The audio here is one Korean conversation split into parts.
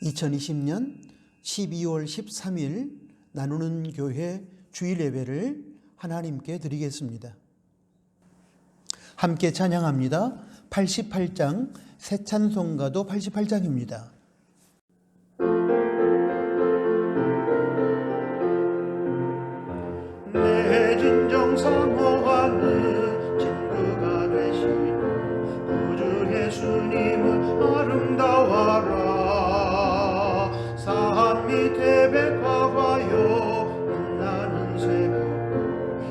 2020년 12월 13일 나누는 교회 주일 예배를 하나님께 드리겠습니다. 함께 찬양합니다. 88장 새 찬송가도 88장입니다. 내 진정 사모하는 친구가 되시는 구주 예수님은 아름다워라. 산 밑에 백화과요 빛나는 새벽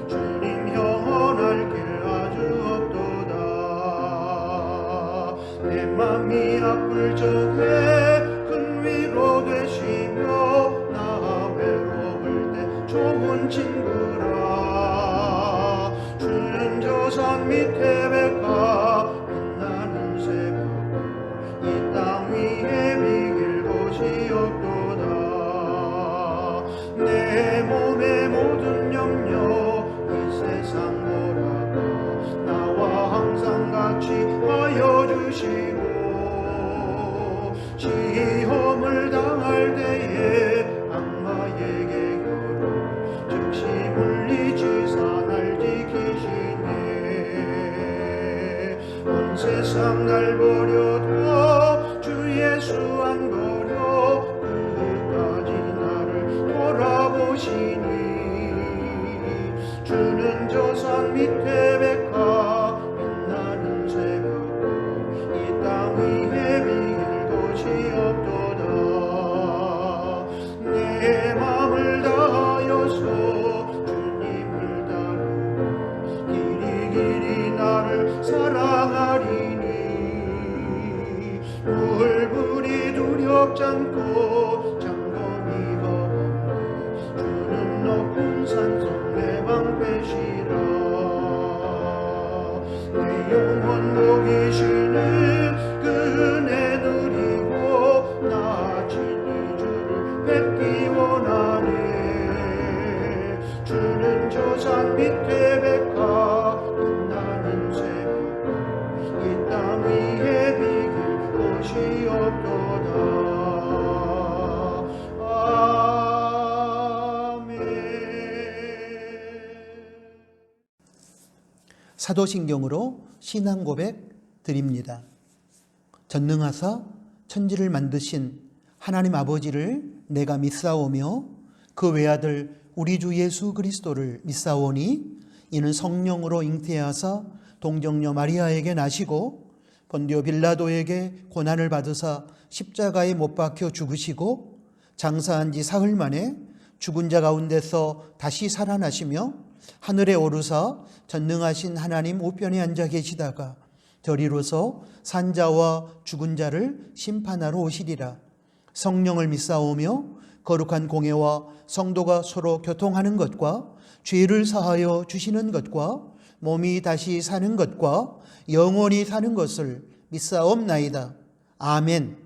주님 영원할 길 아주 없도다. 내 맘이 아플 적에 큰 위로 되시며 나 외로울 때 좋은 친구라. 주는 저 산 밑에 백화 빛나는 새벽 이 땅 위에 비길 곳이 없도다. 내 몸의 모든 염려 이 세상 보라가 나와 항상 같이 하여 주시고 시험을 당할 때에 악마에게 겨루 즉시 물리치사 날 지키시네. 온 세상 날 버려도 주 예수 안 버려 끝까지 나를 돌아보시니. 주는 저 산 밑에 백화 빛나는 새벽 이 땅 위에 비길 곳이 없도다. 내 맘을 다하여서 주님을 따르고 길이 나를 사랑하리니. 불불이 두렵지 않고 장검이가 없네. 주는 높은 산성 내 방패시라. 내 영혼 먹이시는 그 은혜 누리고 나 진리 주를 뵙기 원하네. 주는 저 산 밑에 백화 빛나는 새벽 이 땅 위에 비길 곳이 없도다. 아멘. 사도신경으로 신앙 고백 드립니다. 전능하사 천지를 만드신 하나님 아버지를 내가 믿사오며 그 외아들 우리 주 예수 그리스도를 믿사오니 이는 성령으로 잉태하사 동정녀 마리아에게 나시고 본디오 빌라도에게 고난을 받으사 십자가에 못 박혀 죽으시고 장사한 지 사흘 만에 죽은 자 가운데서 다시 살아나시며 하늘에 오르사 전능하신 하나님 우편에 앉아 계시다가 저리로서 산자와 죽은 자를 심판하러 오시리라. 성령을 믿사오며 거룩한 공예와 성도가 서로 교통하는 것과 죄를 사하여 주시는 것과 몸이 다시 사는 것과 영원히 사는 것을 믿사옵나이다. 아멘.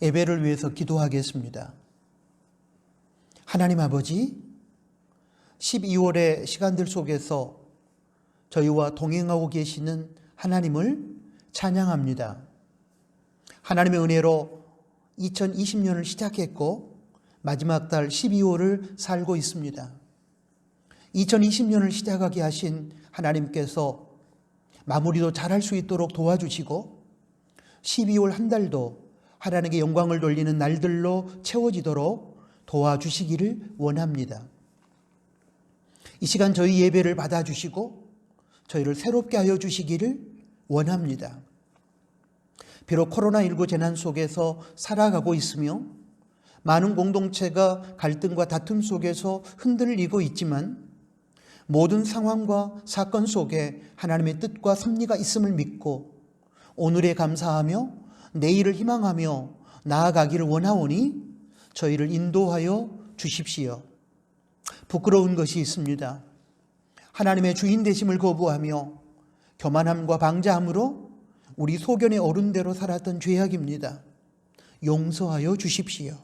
예배를 위해서 기도하겠습니다. 하나님 아버지, 12월의 시간들 속에서 저희와 동행하고 계시는 하나님을 찬양합니다. 하나님의 은혜로 2020년을 시작했고 마지막 달 12월을 살고 있습니다. 2020년을 시작하게 하신 하나님께서 마무리도 잘할 수 있도록 도와주시고 12월 한 달도 하나님께 영광을 돌리는 날들로 채워지도록 도와주시기를 원합니다. 이 시간 저희 예배를 받아주시고 저희를 새롭게 하여 주시기를 원합니다. 비록 코로나19 재난 속에서 살아가고 있으며 많은 공동체가 갈등과 다툼 속에서 흔들리고 있지만 모든 상황과 사건 속에 하나님의 뜻과 섭리가 있음을 믿고 오늘에 감사하며 내일을 희망하며 나아가기를 원하오니 저희를 인도하여 주십시오. 부끄러운 것이 있습니다. 하나님의 주인 되심을 거부하며 교만함과 방자함으로 우리 소견에 오른 대로 살았던 죄악입니다. 용서하여 주십시오.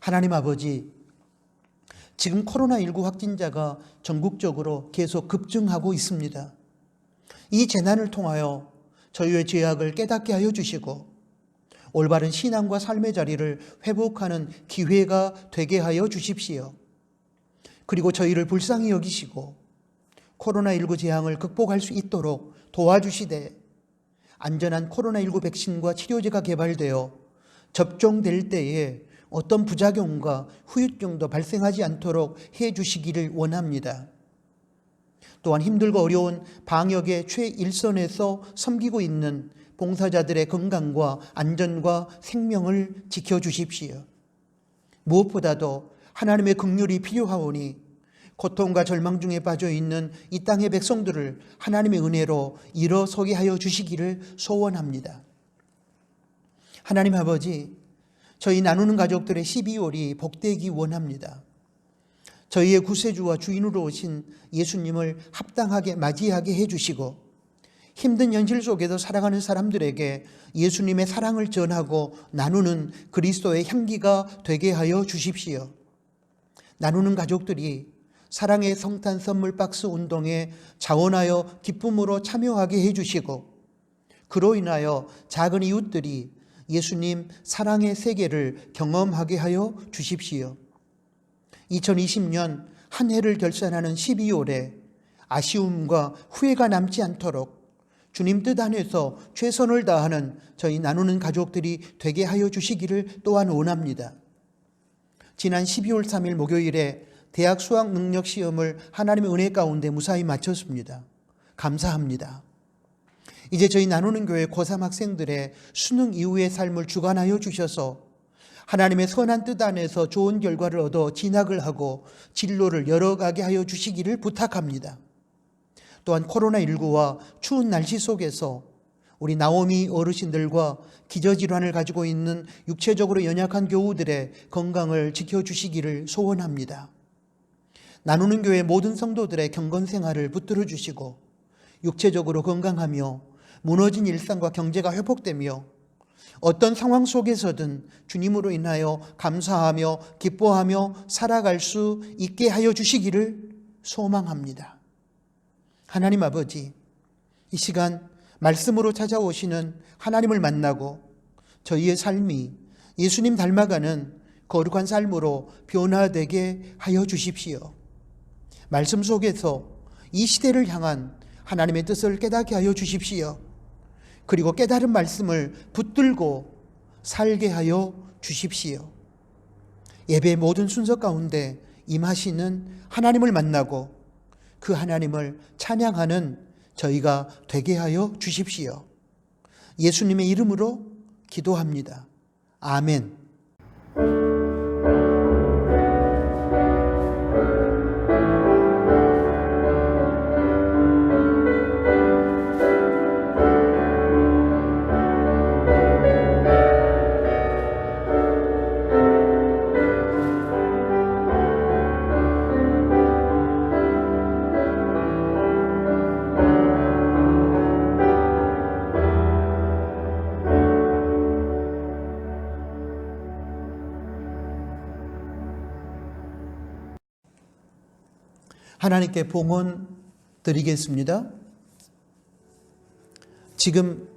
하나님 아버지, 지금 코로나19 확진자가 전국적으로 계속 급증하고 있습니다. 이 재난을 통하여 저희의 죄악을 깨닫게 하여 주시고 올바른 신앙과 삶의 자리를 회복하는 기회가 되게 하여 주십시오. 그리고 저희를 불쌍히 여기시고 코로나19 재앙을 극복할 수 있도록 도와주시되 안전한 코로나19 백신과 치료제가 개발되어 접종될 때에 어떤 부작용과 후유증도 발생하지 않도록 해 주시기를 원합니다. 또한 힘들고 어려운 방역의 최일선에서 섬기고 있는 봉사자들의 건강과 안전과 생명을 지켜주십시오. 무엇보다도 하나님의 긍휼이 필요하오니 고통과 절망 중에 빠져 있는 이 땅의 백성들을 하나님의 은혜로 일어서게 하여 주시기를 소원합니다. 하나님 아버지, 저희 나누는 가족들의 12월이 복되기 원합니다. 저희의 구세주와 주인으로 오신 예수님을 합당하게 맞이하게 해주시고 힘든 현실 속에서 살아가는 사람들에게 예수님의 사랑을 전하고 나누는 그리스도의 향기가 되게 하여 주십시오. 나누는 가족들이 사랑의 성탄 선물 박스 운동에 자원하여 기쁨으로 참여하게 해주시고 그로 인하여 작은 이웃들이 예수님 사랑의 세계를 경험하게 하여 주십시오. 2020년 한 해를 결산하는 12월에 아쉬움과 후회가 남지 않도록 주님 뜻 안에서 최선을 다하는 저희 나누는 가족들이 되게 하여 주시기를 또한 원합니다. 지난 12월 3일 목요일에 대학 수학 능력 시험을 하나님의 은혜 가운데 무사히 마쳤습니다. 감사합니다. 이제 저희 나누는 교회 고3 학생들의 수능 이후의 삶을 주관하여 주셔서 하나님의 선한 뜻 안에서 좋은 결과를 얻어 진학을 하고 진로를 열어가게 하여 주시기를 부탁합니다. 또한 코로나19와 추운 날씨 속에서 우리 나오미 어르신들과 기저질환을 가지고 있는 육체적으로 연약한 교우들의 건강을 지켜주시기를 소원합니다. 나누는 교회 모든 성도들의 경건 생활을 붙들어 주시고 육체적으로 건강하며 무너진 일상과 경제가 회복되며 어떤 상황 속에서든 주님으로 인하여 감사하며 기뻐하며 살아갈 수 있게 하여 주시기를 소망합니다. 하나님 아버지, 이 시간 말씀으로 찾아오시는 하나님을 만나고 저희의 삶이 예수님 닮아가는 거룩한 삶으로 변화되게 하여 주십시오. 말씀 속에서 이 시대를 향한 하나님의 뜻을 깨닫게 하여 주십시오. 그리고 깨달은 말씀을 붙들고 살게 하여 주십시오. 예배의 모든 순서 가운데 임하시는 하나님을 만나고 그 하나님을 찬양하는 저희가 되게 하여 주십시오. 예수님의 이름으로 기도합니다. 아멘. 하나님께 봉헌 드리겠습니다. 지금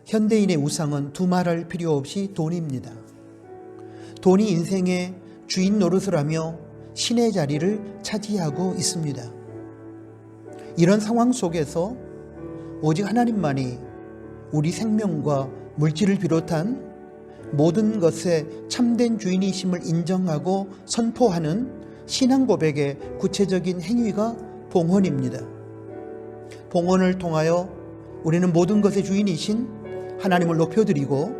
현대인의 우상은 두말할 필요 없이 돈입니다. 돈이 인생의 주인 노릇을 하며 신의 자리를 차지하고 있습니다. 이런 상황 속에서 오직 하나님만이 우리 생명과 물질을 비롯한 모든 것의 참된 주인이심을 인정하고 선포하는 신앙 고백의 구체적인 행위가 봉헌입니다. 봉헌을 통하여 우리는 모든 것의 주인이신 하나님을 높여드리고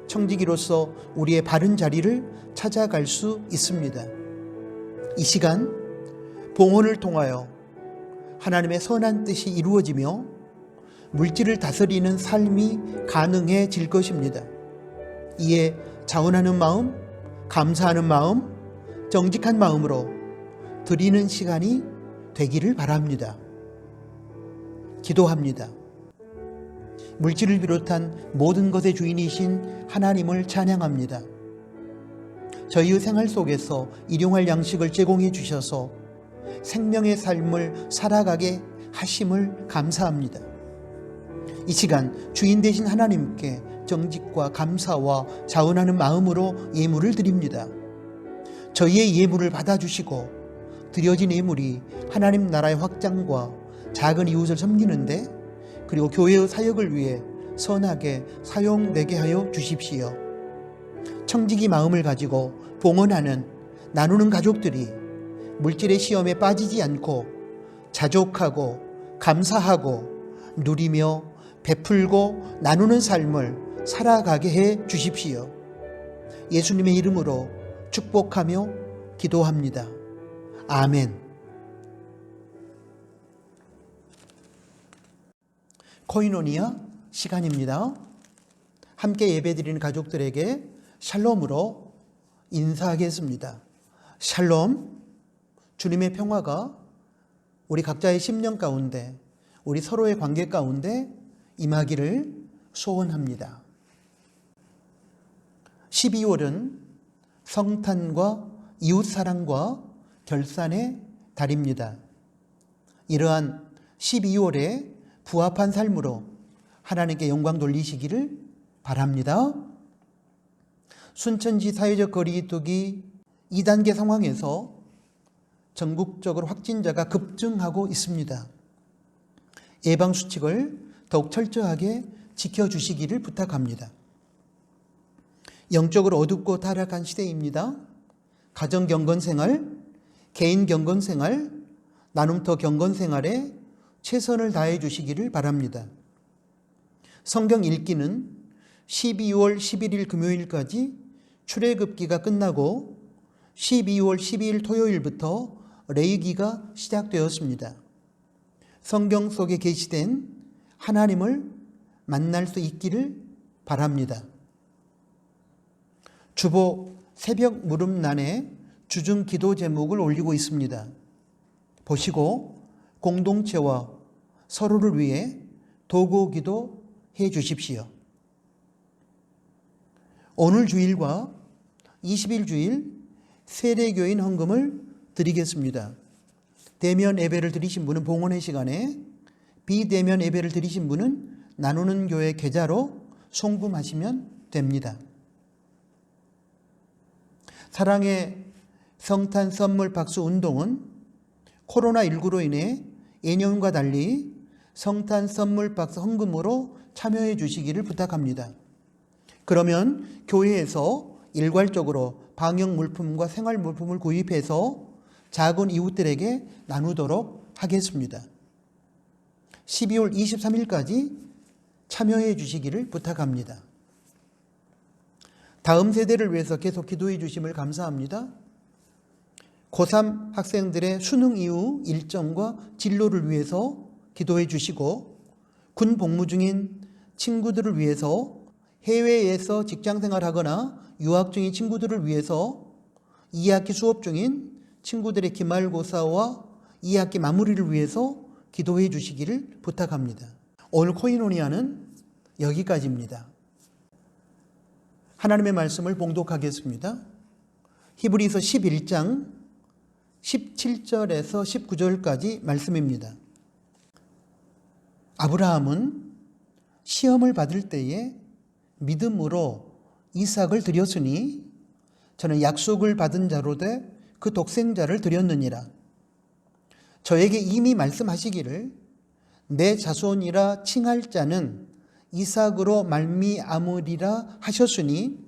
청지기로서 우리의 바른 자리를 찾아갈 수 있습니다. 이 시간 봉헌을 통하여 하나님의 선한 뜻이 이루어지며 물질을 다스리는 삶이 가능해질 것입니다. 이에 자원하는 마음, 감사하는 마음, 정직한 마음으로 드리는 시간이 되기를 바랍니다. 기도합니다. 물질을 비롯한 모든 것의 주인이신 하나님을 찬양합니다. 저희의 생활 속에서 일용할 양식을 제공해 주셔서 생명의 삶을 살아가게 하심을 감사합니다. 이 시간 주인 되신 하나님께 정직과 감사와 자원하는 마음으로 예물을 드립니다. 저희의 예물을 받아주시고 드려진 예물이 하나님 나라의 확장과 작은 이웃을 섬기는데 그리고 교회의 사역을 위해 선하게 사용되게 하여 주십시오. 청지기 마음을 가지고 봉헌하는 나누는 가족들이 물질의 시험에 빠지지 않고 자족하고 감사하고 누리며 베풀고 나누는 삶을 살아가게 해 주십시오. 예수님의 이름으로 축복하며 기도합니다. 아멘. 코이노니아 시간입니다. 함께 예배드리는 가족들에게 샬롬으로 인사하겠습니다. 샬롬, 주님의 평화가 우리 각자의 심령 가운데, 우리 서로의 관계 가운데 임하기를 소원합니다. 12월은 성탄과 이웃사랑과 결산의 달입니다. 이러한 12월에 부합한 삶으로 하나님께 영광 돌리시기를 바랍니다. 순천지 사회적 거리두기 2단계 상황에서 전국적으로 확진자가 급증하고 있습니다. 예방수칙을 더욱 철저하게 지켜주시기를 부탁합니다. 영적으로 어둡고 타락한 시대입니다. 가정경건생활, 개인경건생활, 나눔터 경건생활에 최선을 다해 주시기를 바랍니다. 성경 읽기는 12월 11일 금요일까지 출애굽기가 끝나고 12월 12일 토요일부터 레위기가 시작되었습니다. 성경 속에 계시된 하나님을 만날 수 있기를 바랍니다. 주보 새벽 무릎란에 주중 기도 제목을 올리고 있습니다. 보시고 공동체와 서로를 위해 도구 기도해 주십시오. 오늘 주일과 20일 주일 세례교인 헌금을 드리겠습니다. 대면 예배를 드리신 분은 봉헌의 시간에, 비대면 예배를 드리신 분은 나누는 교회 계좌로 송금하시면 됩니다. 사랑의 성탄 선물 박수 운동은 코로나19로 인해 예년과 달리 성탄 선물 박스 헌금으로 참여해 주시기를 부탁합니다. 그러면 교회에서 일괄적으로 방역 물품과 생활 물품을 구입해서 작은 이웃들에게 나누도록 하겠습니다. 12월 23일까지 참여해 주시기를 부탁합니다. 다음 세대를 위해서 계속 기도해 주심을 감사합니다. 고3 학생들의 수능 이후 일정과 진로를 위해서 기도해 주시고, 군 복무 중인 친구들을 위해서, 해외에서 직장생활하거나 유학 중인 친구들을 위해서, 2학기 수업 중인 친구들의 기말고사와 2학기 마무리를 위해서 기도해 주시기를 부탁합니다. 오늘 코이노니아는 여기까지입니다. 하나님의 말씀을 봉독하겠습니다. 히브리서 11장 17절에서 19절까지 말씀입니다. 아브라함은 시험을 받을 때에 믿음으로 이삭을 드렸으니 저는 약속을 받은 자로 돼 그 독생자를 드렸느니라. 저에게 이미 말씀하시기를 내 자손이라 칭할 자는 이삭으로 말미암으리라 하셨으니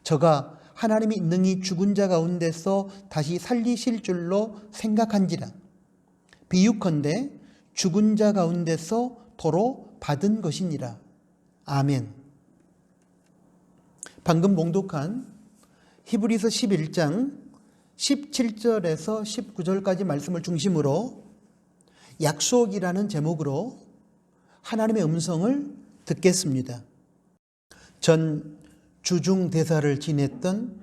저가 하나님이 능히 죽은 자 가운데서 다시 살리실 줄로 생각한지라. 비유컨대 죽은 자 가운데서 도로 받은 것이니라. 아멘. 방금 봉독한 히브리서 11장 17절에서 19절까지 말씀을 중심으로 약속이라는 제목으로 하나님의 음성을 듣겠습니다. 전 주중 대사를 지냈던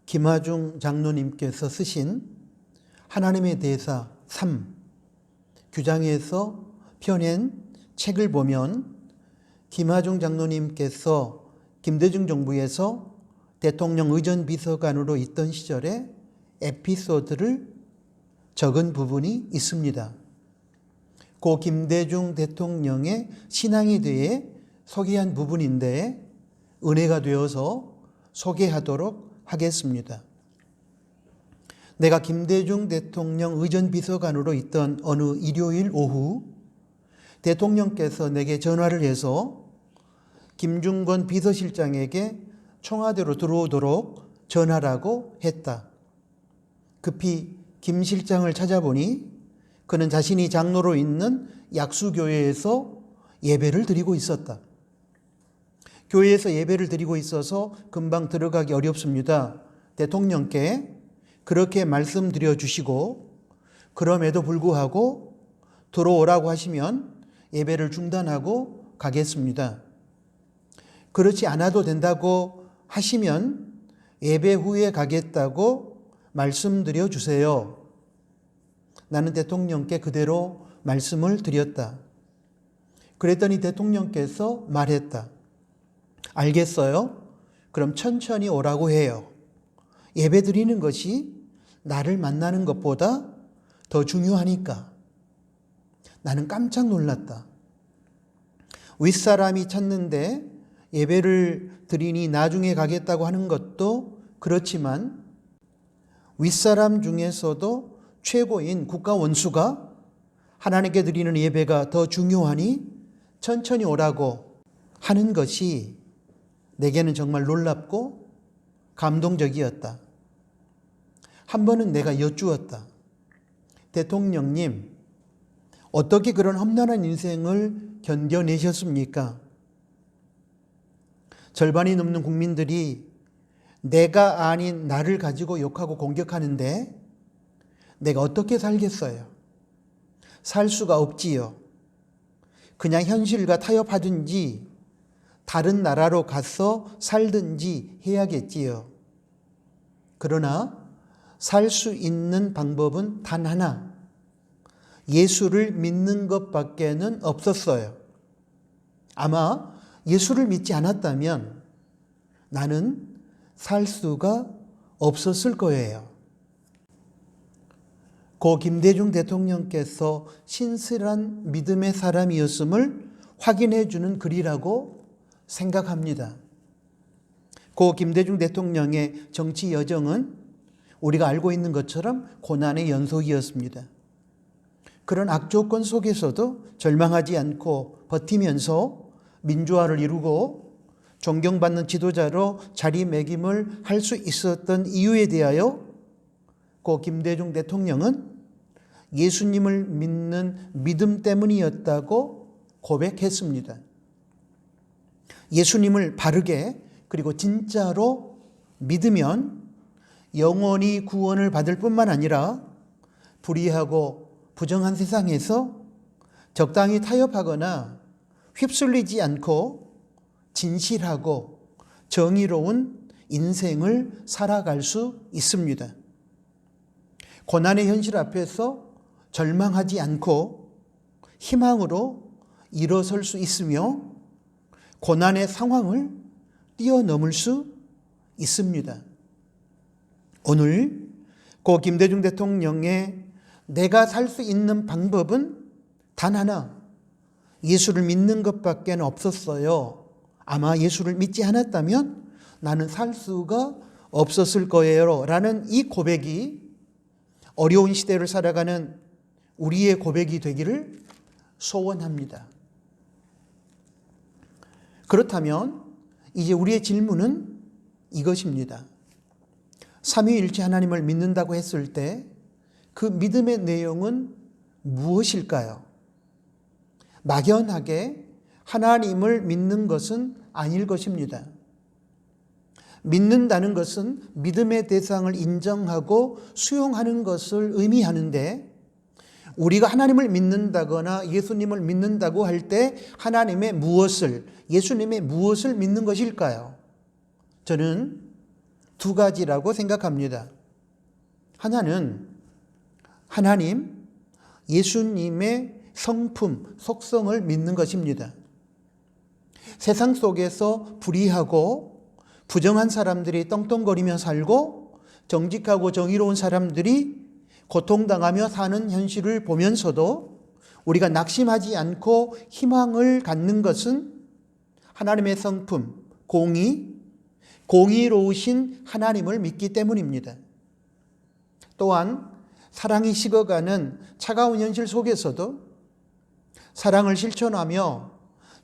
김하중 장로님께서 쓰신 하나님의 대사 3 규장에서 펴낸 책을 보면 김하중 장로님께서 김대중 정부에서 대통령 의전비서관으로 있던 시절에 에피소드를 적은 부분이 있습니다. 고 김대중 대통령의 신앙에 대해 소개한 부분인데 은혜가 되어서 소개하도록 하겠습니다. 내가 김대중 대통령 의전비서관으로 있던 어느 일요일 오후 대통령께서 내게 전화를 해서 김중건 비서실장에게 청와대로 들어오도록 전하라고 했다. 급히 김 실장을 찾아보니 그는 자신이 장로로 있는 약수교회에서 예배를 드리고 있었다. 교회에서 예배를 드리고 있어서 금방 들어가기 어렵습니다. 대통령께 그렇게 말씀드려 주시고 그럼에도 불구하고 들어오라고 하시면 예배를 중단하고 가겠습니다. 그렇지 않아도 된다고 하시면 예배 후에 가겠다고 말씀드려 주세요. 나는 대통령께 그대로 말씀을 드렸다. 그랬더니 대통령께서 말했다. 알겠어요? 그럼 천천히 오라고 해요. 예배 드리는 것이 나를 만나는 것보다 더 중요하니까. 나는 깜짝 놀랐다. 윗사람이 찾는데 예배를 드리니 나중에 가겠다고 하는 것도 그렇지만 윗사람 중에서도 최고인 국가 원수가 하나님께 드리는 예배가 더 중요하니 천천히 오라고 하는 것이 내게는 정말 놀랍고 감동적이었다. 한 번은 내가 여쭈었다. 대통령님, 어떻게 그런 험난한 인생을 견뎌내셨습니까? 절반이 넘는 국민들이 내가 아닌 나를 가지고 욕하고 공격하는데 내가 어떻게 살겠어요? 살 수가 없지요. 그냥 현실과 타협하든지 다른 나라로 가서 살든지 해야겠지요. 그러나 살 수 있는 방법은 단 하나, 예수를 믿는 것밖에는 없었어요. 아마 예수를 믿지 않았다면 나는 살 수가 없었을 거예요. 고 김대중 대통령께서 신실한 믿음의 사람이었음을 확인해 주는 글이라고 생각합니다. 고 김대중 대통령의 정치 여정은 우리가 알고 있는 것처럼 고난의 연속이었습니다. 그런 악조건 속에서도 절망하지 않고 버티면서 민주화를 이루고 존경받는 지도자로 자리매김을 할 수 있었던 이유에 대하여 고 김대중 대통령은 예수님을 믿는 믿음 때문이었다고 고백했습니다. 예수님을 바르게 그리고 진짜로 믿으면 영원히 구원을 받을 뿐만 아니라 불의하고 부정한 세상에서 적당히 타협하거나 휩쓸리지 않고 진실하고 정의로운 인생을 살아갈 수 있습니다. 고난의 현실 앞에서 절망하지 않고 희망으로 일어설 수 있으며 고난의 상황을 뛰어넘을 수 있습니다. 오늘 고 김대중 대통령의 내가 살 수 있는 방법은 단 하나, 예수를 믿는 것밖에 없었어요. 아마 예수를 믿지 않았다면 나는 살 수가 없었을 거예요 라는 이 고백이 어려운 시대를 살아가는 우리의 고백이 되기를 소원합니다. 그렇다면 이제 우리의 질문은 이것입니다. 삼위일체 하나님을 믿는다고 했을 때 그 믿음의 내용은 무엇일까요? 막연하게 하나님을 믿는 것은 아닐 것입니다. 믿는다는 것은 믿음의 대상을 인정하고 수용하는 것을 의미하는데 우리가 하나님을 믿는다거나 예수님을 믿는다고 할 때 하나님의 무엇을, 예수님의 무엇을 믿는 것일까요? 저는 두 가지라고 생각합니다. 하나는 하나님, 예수님의 성품, 속성을 믿는 것입니다. 세상 속에서 불의하고 부정한 사람들이 떵떵거리며 살고 정직하고 정의로운 사람들이 고통당하며 사는 현실을 보면서도 우리가 낙심하지 않고 희망을 갖는 것은 하나님의 성품, 공의로우신 하나님을 믿기 때문입니다. 또한 사랑이 식어가는 차가운 현실 속에서도 사랑을 실천하며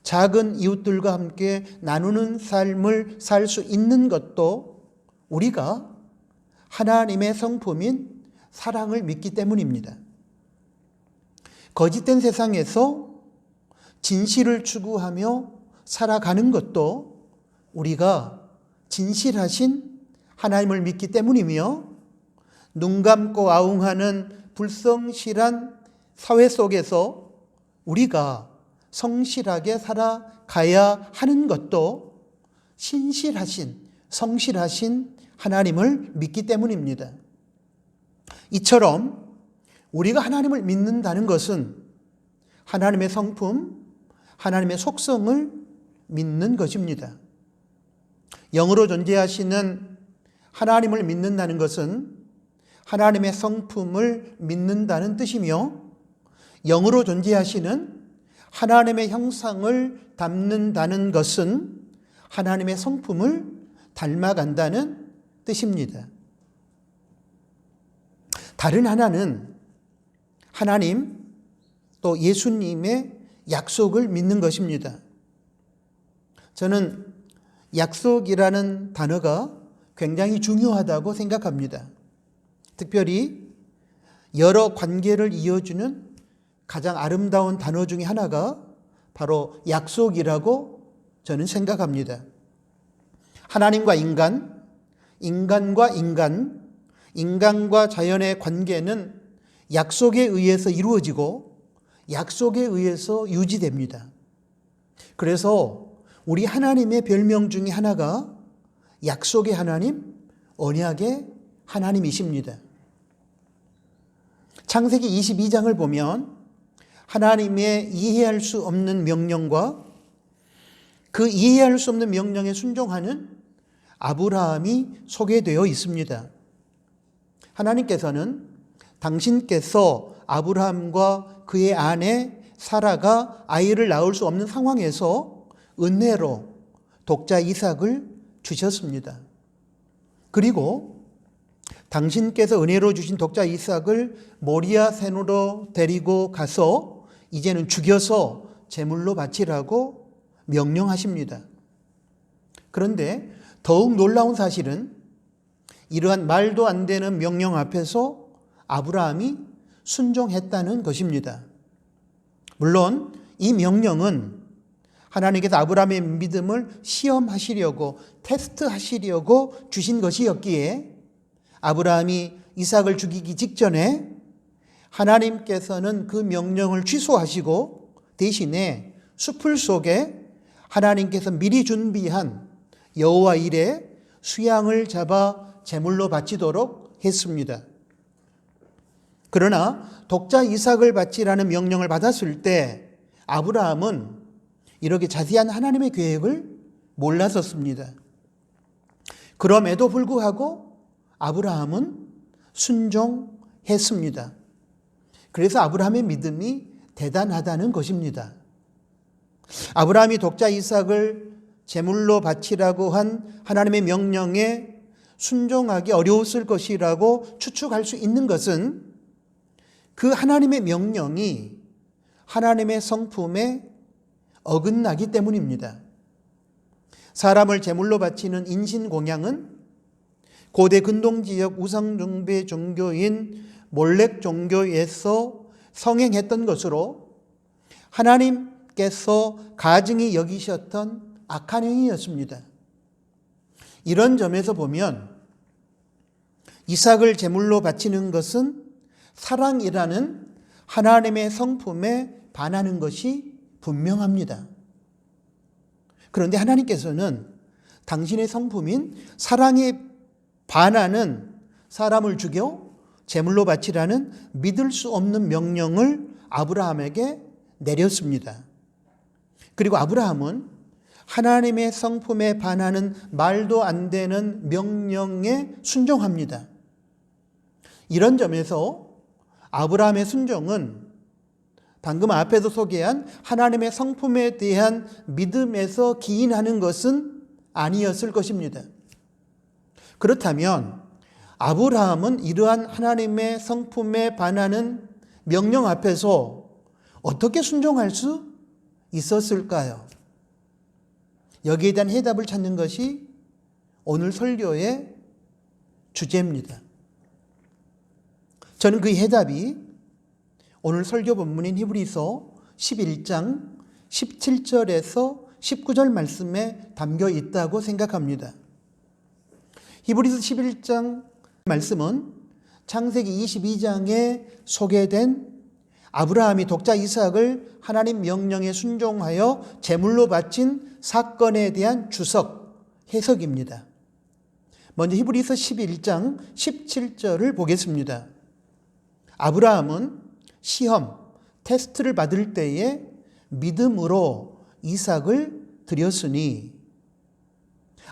작은 이웃들과 함께 나누는 삶을 살 수 있는 것도 우리가 하나님의 성품인 사랑을 믿기 때문입니다. 거짓된 세상에서 진실을 추구하며 살아가는 것도 우리가 진실하신 하나님을 믿기 때문이며, 눈 감고 아웅하는 불성실한 사회 속에서 우리가 성실하게 살아가야 하는 것도 신실하신, 성실하신 하나님을 믿기 때문입니다. 이처럼 우리가 하나님을 믿는다는 것은 하나님의 성품, 하나님의 속성을 믿는 것입니다. 영으로 존재하시는 하나님을 믿는다는 것은 하나님의 성품을 믿는다는 뜻이며, 영으로 존재하시는 하나님의 형상을 담는다는 것은 하나님의 성품을 닮아간다는 뜻입니다. 다른 하나는 하나님 또 예수님의 약속을 믿는 것입니다. 저는 약속이라는 단어가 굉장히 중요하다고 생각합니다. 특별히 여러 관계를 이어주는 가장 아름다운 단어 중에 하나가 바로 약속이라고 저는 생각합니다. 하나님과 인간, 인간과 인간, 인간과 자연의 관계는 약속에 의해서 이루어지고 약속에 의해서 유지됩니다. 그래서 우리 하나님의 별명 중에 하나가 약속의 하나님, 언약의 하나님이십니다. 창세기 22장을 보면 하나님의 이해할 수 없는 명령과 그 이해할 수 없는 명령에 순종하는 아브라함이 소개되어 있습니다. 하나님께서는 당신께서 아브라함과 그의 아내 사라가 아이를 낳을 수 없는 상황에서 은혜로 독자 이삭을 주셨습니다. 그리고 당신께서 은혜로 주신 독자 이삭을 모리아 산으로 데리고 가서 이제는 죽여서 제물로 바치라고 명령하십니다. 그런데 더욱 놀라운 사실은 이러한 말도 안 되는 명령 앞에서 아브라함이 순종했다는 것입니다. 물론 이 명령은 하나님께서 아브라함의 믿음을 시험하시려고, 테스트하시려고 주신 것이었기에 아브라함이 이삭을 죽이기 직전에 하나님께서는 그 명령을 취소하시고 대신에 숲을 속에 하나님께서 미리 준비한 여호와 일에 수양을 잡아 제물로 바치도록 했습니다. 그러나 독자 이삭을 바치라는 명령을 받았을 때 아브라함은 이렇게 자세한 하나님의 계획을 몰랐었습니다. 그럼에도 불구하고 아브라함은 순종했습니다. 그래서 아브라함의 믿음이 대단하다는 것입니다. 아브라함이 독자 이삭을 제물로 바치라고 한 하나님의 명령에 순종하기 어려웠을 것이라고 추측할 수 있는 것은 그 하나님의 명령이 하나님의 성품에 어긋나기 때문입니다. 사람을 제물로 바치는 인신공양은 고대 근동지역 우상숭배 종교인 몰렉 종교에서 성행했던 것으로 하나님께서 가증히 여기셨던 악한 행위였습니다. 이런 점에서 보면 이삭을 제물로 바치는 것은 사랑이라는 하나님의 성품에 반하는 것이 분명합니다. 그런데 하나님께서는 당신의 성품인 사랑에 반하는 사람을 죽여 제물로 바치라는 믿을 수 없는 명령을 아브라함에게 내렸습니다. 그리고 아브라함은 하나님의 성품에 반하는 말도 안 되는 명령에 순종합니다. 이런 점에서 아브라함의 순종은 방금 앞에서 소개한 하나님의 성품에 대한 믿음에서 기인하는 것은 아니었을 것입니다. 그렇다면 아브라함은 이러한 하나님의 성품에 반하는 명령 앞에서 어떻게 순종할 수 있었을까요? 여기에 대한 해답을 찾는 것이 오늘 설교의 주제입니다. 저는 그 해답이 오늘 설교 본문인 히브리서 11장 17절에서 19절 말씀에 담겨 있다고 생각합니다. 히브리서 11장 말씀은 창세기 22장에 소개된 아브라함이 독자 이삭을 하나님 명령에 순종하여 제물로 바친 사건에 대한 주석, 해석입니다. 먼저 히브리서 11장 17절을 보겠습니다. 아브라함은 시험, 테스트를 받을 때에 믿음으로 이삭을 드렸으니,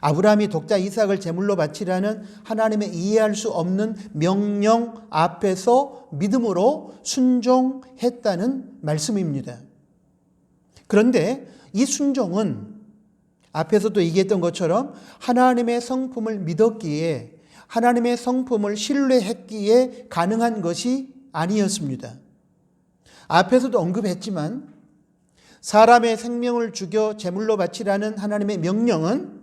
아브라함이 독자 이삭을 제물로 바치라는 하나님의 이해할 수 없는 명령 앞에서 믿음으로 순종했다는 말씀입니다. 그런데 이 순종은 앞에서도 얘기했던 것처럼 하나님의 성품을 믿었기에, 하나님의 성품을 신뢰했기에 가능한 것이 아니었습니다. 앞에서도 언급했지만 사람의 생명을 죽여 제물로 바치라는 하나님의 명령은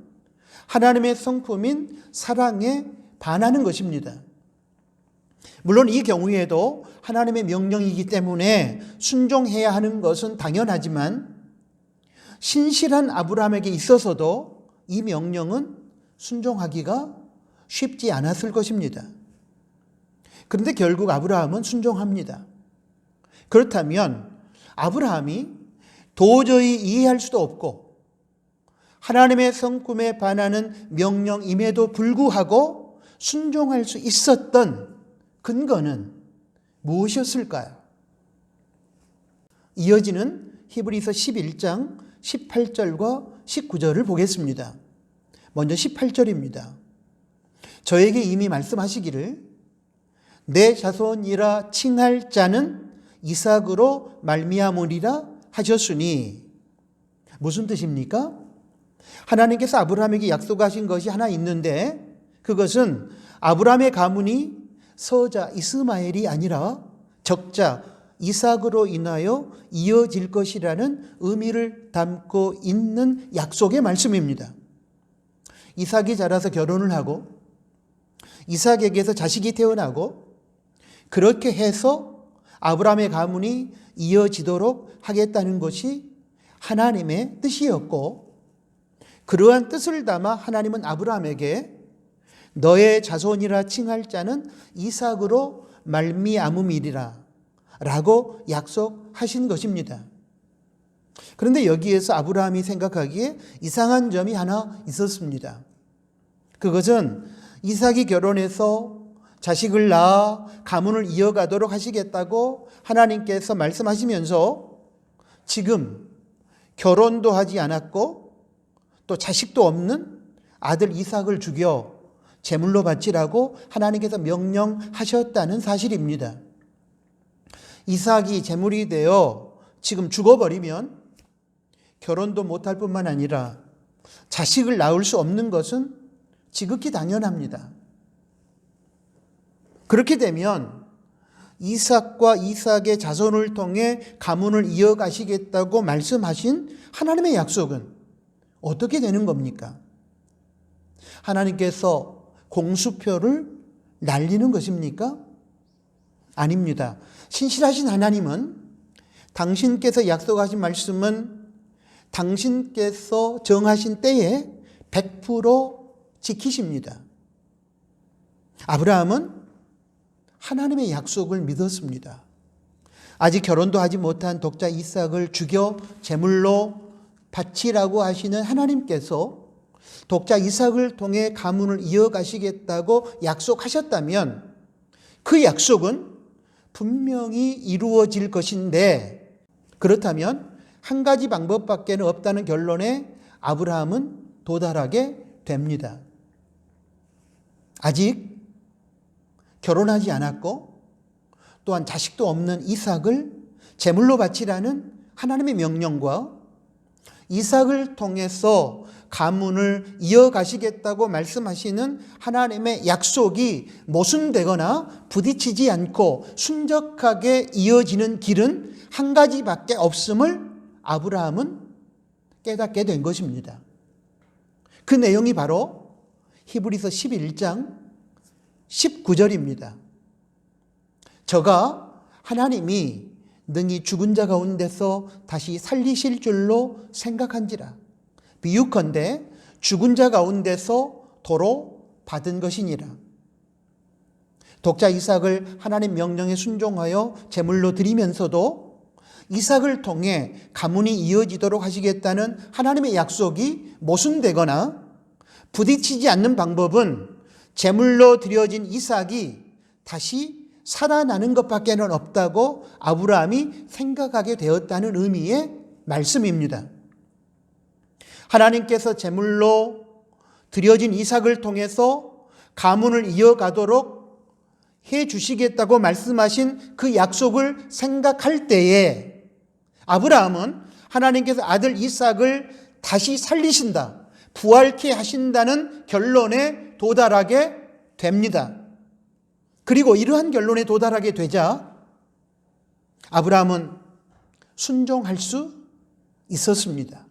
하나님의 성품인 사랑에 반하는 것입니다. 물론 이 경우에도 하나님의 명령이기 때문에 순종해야 하는 것은 당연하지만 신실한 아브라함에게 있어서도 이 명령은 순종하기가 쉽지 않았을 것입니다. 그런데 결국 아브라함은 순종합니다. 그렇다면 아브라함이 도저히 이해할 수도 없고 하나님의 성품에 반하는 명령임에도 불구하고 순종할 수 있었던 근거는 무엇이었을까요? 이어지는 히브리서 11장 18절과 19절을 보겠습니다. 먼저 18절입니다. 저에게 이미 말씀하시기를 내 자손이라 칭할 자는 이삭으로 말미암으리라 하셨으니, 무슨 뜻입니까? 하나님께서 아브라함에게 약속하신 것이 하나 있는데 그것은 아브라함의 가문이 서자 이스마엘이 아니라 적자 이삭으로 인하여 이어질 것이라는 의미를 담고 있는 약속의 말씀입니다. 이삭이 자라서 결혼을 하고 이삭에게서 자식이 태어나고 그렇게 해서 아브라함의 가문이 이어지도록 하겠다는 것이 하나님의 뜻이었고, 그러한 뜻을 담아 하나님은 아브라함에게 너의 자손이라 칭할 자는 이삭으로 말미암음이리라 라고 약속하신 것입니다. 그런데 여기에서 아브라함이 생각하기에 이상한 점이 하나 있었습니다. 그것은 이삭이 결혼해서 자식을 낳아 가문을 이어가도록 하시겠다고 하나님께서 말씀하시면서 지금 결혼도 하지 않았고 또 자식도 없는 아들 이삭을 죽여 제물로 바치라고 하나님께서 명령하셨다는 사실입니다. 이삭이 제물이 되어 지금 죽어버리면 결혼도 못할 뿐만 아니라 자식을 낳을 수 없는 것은 지극히 당연합니다. 그렇게 되면 이삭과 이삭의 자손을 통해 가문을 이어가시겠다고 말씀하신 하나님의 약속은 어떻게 되는 겁니까? 하나님께서 공수표를 날리는 것입니까? 아닙니다. 신실하신 하나님은 당신께서 약속하신 말씀은 당신께서 정하신 때에 100% 지키십니다. 아브라함은 하나님의 약속을 믿었습니다. 아직 결혼도 하지 못한 독자 이삭을 죽여 제물로 바치라고 하시는 하나님께서 독자 이삭을 통해 가문을 이어가시겠다고 약속하셨다면 그 약속은 분명히 이루어질 것인데, 그렇다면 한 가지 방법밖에 없다는 결론에 아브라함은 도달하게 됩니다. 아직 결혼하지 않았고 또한 자식도 없는 이삭을 제물로 바치라는 하나님의 명령과 이삭을 통해서 가문을 이어가시겠다고 말씀하시는 하나님의 약속이 모순되거나 부딪히지 않고 순적하게 이어지는 길은 한 가지밖에 없음을 아브라함은 깨닫게 된 것입니다. 그 내용이 바로 히브리서 11장 19절입니다. 저가 하나님이 능히 죽은 자 가운데서 다시 살리실 줄로 생각한지라. 비유컨대 죽은 자 가운데서 도로 받은 것이니라. 독자 이삭을 하나님 명령에 순종하여 제물로 드리면서도 이삭을 통해 가문이 이어지도록 하시겠다는 하나님의 약속이 모순되거나 부딪히지 않는 방법은 제물로 드려진 이삭이 다시 살아나는 것밖에는 없다고 아브라함이 생각하게 되었다는 의미의 말씀입니다. 하나님께서 제물로 드려진 이삭을 통해서 가문을 이어가도록 해 주시겠다고 말씀하신 그 약속을 생각할 때에 아브라함은 하나님께서 아들 이삭을 다시 살리신다, 부활케 하신다는 결론에 도달하게 됩니다. 그리고 이러한 결론에 도달하게 되자 아브라함은 순종할 수 있었습니다.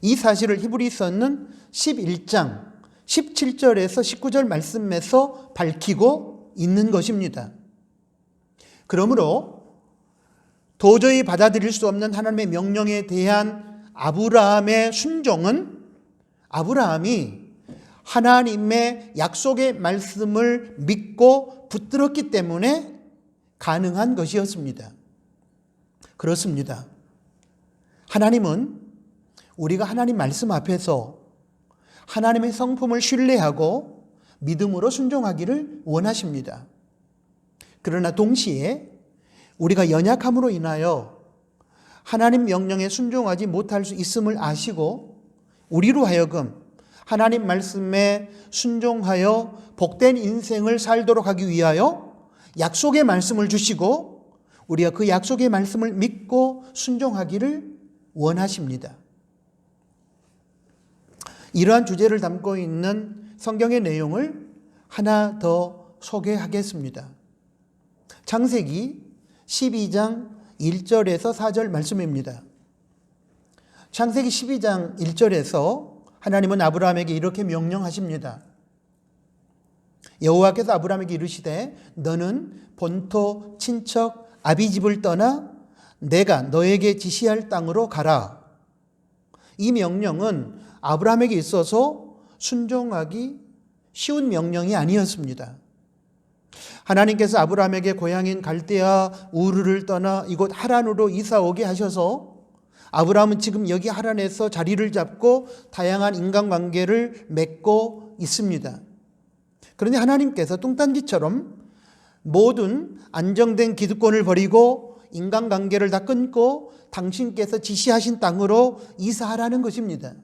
이 사실을 히브리서는 11장 17절에서 19절 말씀에서 밝히고 있는 것입니다. 그러므로 도저히 받아들일 수 없는 하나님의 명령에 대한 아브라함의 순종은 아브라함이 하나님의 약속의 말씀을 믿고 붙들었기 때문에 가능한 것이었습니다. 그렇습니다. 하나님은 우리가 하나님 말씀 앞에서 하나님의 성품을 신뢰하고 믿음으로 순종하기를 원하십니다. 그러나 동시에 우리가 연약함으로 인하여 하나님 명령에 순종하지 못할 수 있음을 아시고 우리로 하여금 하나님 말씀에 순종하여 복된 인생을 살도록 하기 위하여 약속의 말씀을 주시고 우리가 그 약속의 말씀을 믿고 순종하기를 원하십니다. 이러한 주제를 담고 있는 성경의 내용을 하나 더 소개하겠습니다. 창세기 12장 1절에서 4절 말씀입니다. 창세기 12장 1절에서 하나님은 아브라함에게 이렇게 명령하십니다. 여호와께서 아브라함에게 이르시되 너는 본토 친척 아비집을 떠나 내가 너에게 지시할 땅으로 가라. 이 명령은 아브라함에게 있어서 순종하기 쉬운 명령이 아니었습니다. 하나님께서 아브라함에게 고향인 갈대아 우르를 떠나 이곳 하란으로 이사 오게 하셔서 아브라함은 지금 여기 하란에서 자리를 잡고 다양한 인간관계를 맺고 있습니다. 그런데 하나님께서 뚱딴지처럼 모든 안정된 기득권을 버리고 인간관계를 다 끊고 당신께서 지시하신 땅으로 이사하라는 것입니다.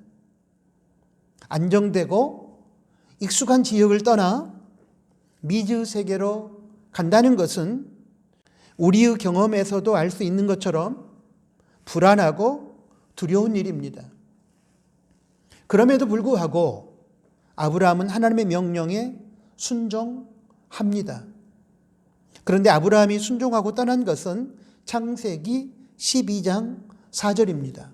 안정되고 익숙한 지역을 떠나 미지의 세계로 간다는 것은 우리의 경험에서도 알 수 있는 것처럼 불안하고 두려운 일입니다. 그럼에도 불구하고 아브라함은 하나님의 명령에 순종합니다. 그런데 아브라함이 순종하고 떠난 것은 창세기 12장 4절입니다.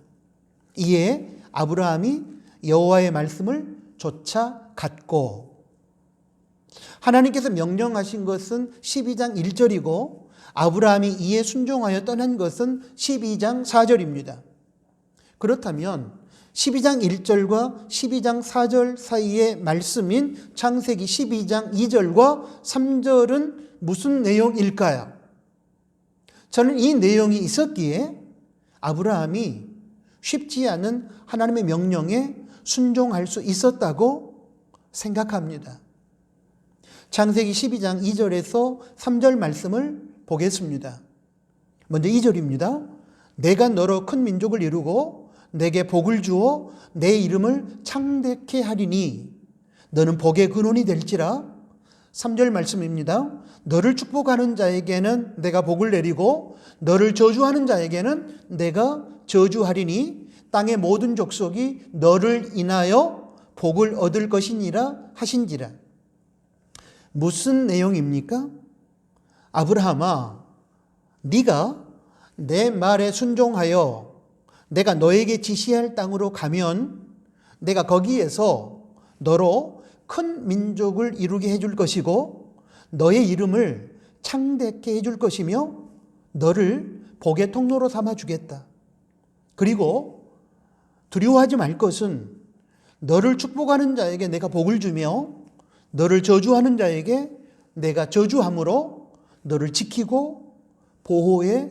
이에 아브라함이 여호와의 말씀을 쫓아갔고 하나님께서 명령하신 것은 12장 1절이고 아브라함이 이에 순종하여 떠난 것은 12장 4절입니다. 그렇다면 12장 1절과 12장 4절 사이의 말씀인 창세기 12장 2절과 3절은 무슨 내용일까요? 저는 이 내용이 있었기에 아브라함이 쉽지 않은 하나님의 명령에 순종할 수 있었다고 생각합니다. 창세기 12장 2절에서 3절 말씀을 보겠습니다. 먼저 2절입니다. 내가 너로 큰 민족을 이루고 내게 복을 주어 내 이름을 창대케 하리니 너는 복의 근원이 될지라. 3절 말씀입니다. 너를 축복하는 자에게는 내가 복을 내리고 너를 저주하는 자에게는 내가 저주하리니 땅의 모든 족속이 너를 인하여 복을 얻을 것이니라 하신지라. 무슨 내용입니까? 아브라함아, 네가 내 말에 순종하여 내가 너에게 지시할 땅으로 가면 내가 거기에서 너로 큰 민족을 이루게 해줄 것이고 너의 이름을 창대케 해줄 것이며 너를 복의 통로로 삼아 주겠다. 그리고 두려워하지 말 것은 너를 축복하는 자에게 내가 복을 주며 너를 저주하는 자에게 내가 저주함으로 너를 지키고 보호해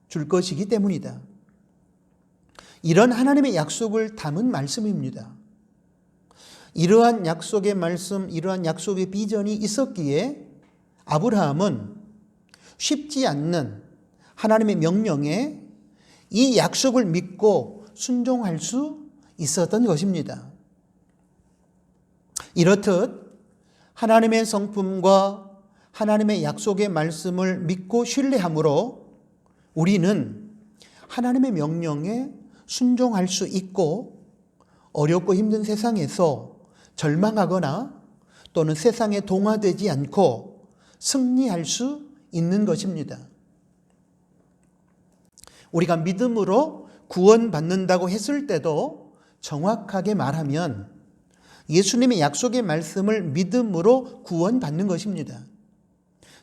줄 것이기 때문이다. 이런 하나님의 약속을 담은 말씀입니다. 이러한 약속의 말씀, 이러한 약속의 비전이 있었기에 아브라함은 쉽지 않는 하나님의 명령에 이 약속을 믿고 순종할 수 있었던 것입니다. 이렇듯 하나님의 성품과 하나님의 약속의 말씀을 믿고 신뢰함으로 우리는 하나님의 명령에 순종할 수 있고 어렵고 힘든 세상에서 절망하거나 또는 세상에 동화되지 않고 승리할 수 있는 것입니다. 우리가 믿음으로 구원받는다고 했을 때도 정확하게 말하면 예수님의 약속의 말씀을 믿음으로 구원받는 것입니다.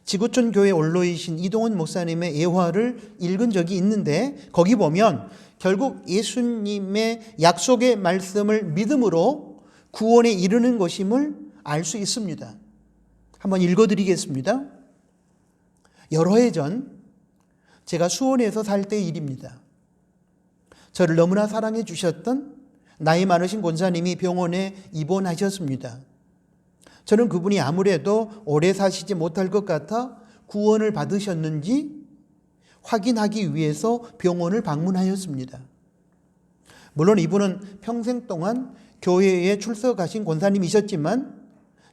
지구촌 교회 원로이신 이동원 목사님의 예화를 읽은 적이 있는데 거기 보면 결국 예수님의 약속의 말씀을 믿음으로 구원에 이르는 것임을 알 수 있습니다. 한번 읽어드리겠습니다. 여러 해 전 제가 수원에서 살 때의 일입니다. 저를 너무나 사랑해 주셨던 나이 많으신 권사님이 병원에 입원하셨습니다. 저는 그분이 아무래도 오래 사시지 못할 것 같아 구원을 받으셨는지 확인하기 위해서 병원을 방문하였습니다. 물론 이분은 평생 동안 교회에 출석하신 권사님이셨지만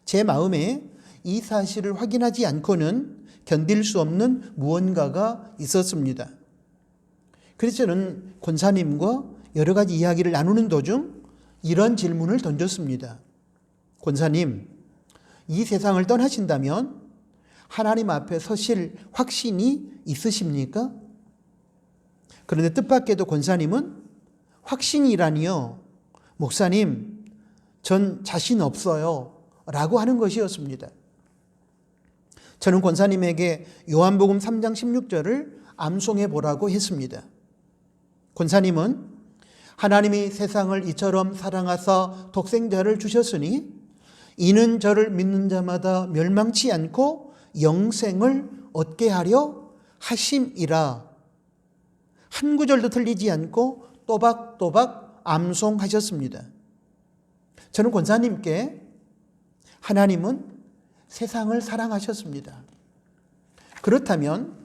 제 마음에 이 사실을 확인하지 않고는 견딜 수 없는 무언가가 있었습니다. 그래서 저는 권사님과 여러 가지 이야기를 나누는 도중 이런 질문을 던졌습니다. 권사님, 이 세상을 떠나신다면 하나님 앞에 서실 확신이 있으십니까? 그런데 뜻밖에도 권사님은 확신이라니요, 목사님, 전 자신 없어요 라고 하는 것이었습니다. 저는 권사님에게 요한복음 3장 16절을 암송해 보라고 했습니다. 권사님은 하나님이 세상을 이처럼 사랑하사 독생자를 주셨으니 이는 저를 믿는 자마다 멸망치 않고 영생을 얻게 하려 하심이라. 한 구절도 틀리지 않고 또박또박 암송하셨습니다. 저는 권사님께 하나님은 세상을 사랑하셨습니다. 그렇다면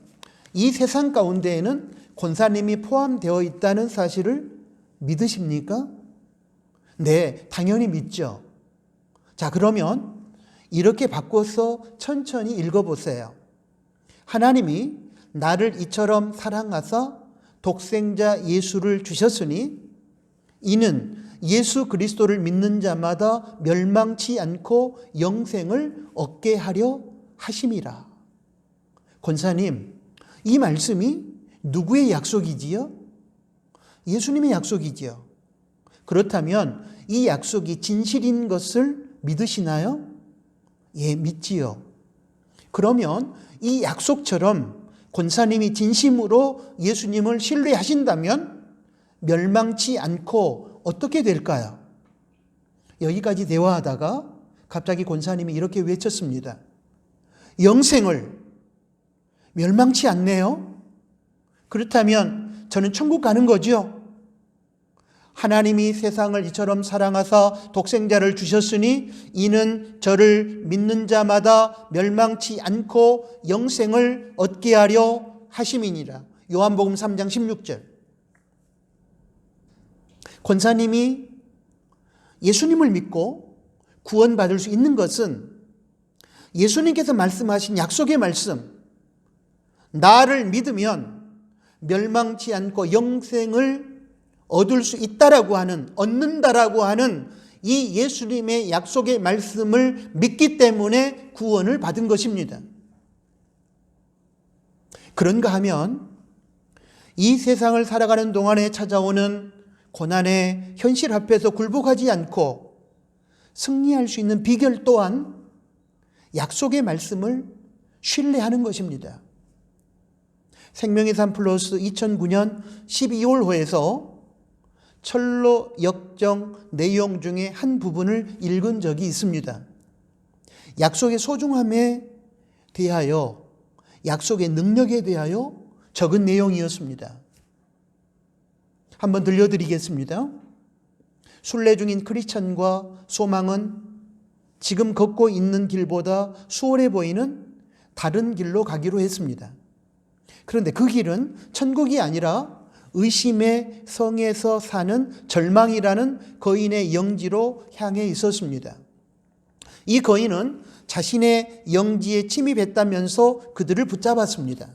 이 세상 가운데에는 권사님이 포함되어 있다는 사실을 믿으십니까? 네, 당연히 믿죠. 자, 그러면 이렇게 바꿔서 천천히 읽어보세요. 하나님이 나를 이처럼 사랑하사 독생자 예수를 주셨으니 이는 예수 그리스도를 믿는 자마다 멸망치 않고 영생을 얻게 하려 하심이라. 권사님, 이 말씀이 누구의 약속이지요? 예수님의 약속이지요. 그렇다면 이 약속이 진실인 것을 믿으시나요? 예, 믿지요. 그러면 이 약속처럼 권사님이 진심으로 예수님을 신뢰하신다면 멸망치 않고 어떻게 될까요? 여기까지 대화하다가 갑자기 권사님이 이렇게 외쳤습니다. 영생을 멸망치 않네요? 그렇다면 저는 천국 가는 거죠? 하나님이 세상을 이처럼 사랑하사 독생자를 주셨으니 이는 저를 믿는 자마다 멸망치 않고 영생을 얻게 하려 하심이니라. 요한복음 3장 16절. 권사님이 예수님을 믿고 구원받을 수 있는 것은 예수님께서 말씀하신 약속의 말씀, 나를 믿으면 멸망치 않고 영생을 얻을 수 있다라고 하는, 얻는다라고 하는 이 예수님의 약속의 말씀을 믿기 때문에 구원을 받은 것입니다. 그런가 하면 이 세상을 살아가는 동안에 찾아오는 고난의 현실 앞에서 굴복하지 않고 승리할 수 있는 비결 또한 약속의 말씀을 신뢰하는 것입니다. 생명의 삶 플러스 2009년 12월호에서 철로 역정 내용 중에 한 부분을 읽은 적이 있습니다. 약속의 소중함에 대하여, 약속의 능력에 대하여 적은 내용이었습니다. 한번 들려드리겠습니다. 순례 중인 크리스찬과 소망은 지금 걷고 있는 길보다 수월해 보이는 다른 길로 가기로 했습니다. 그런데 그 길은 천국이 아니라 의심의 성에서 사는 절망이라는 거인의 영지로 향해 있었습니다. 이 거인은 자신의 영지에 침입했다면서 그들을 붙잡았습니다.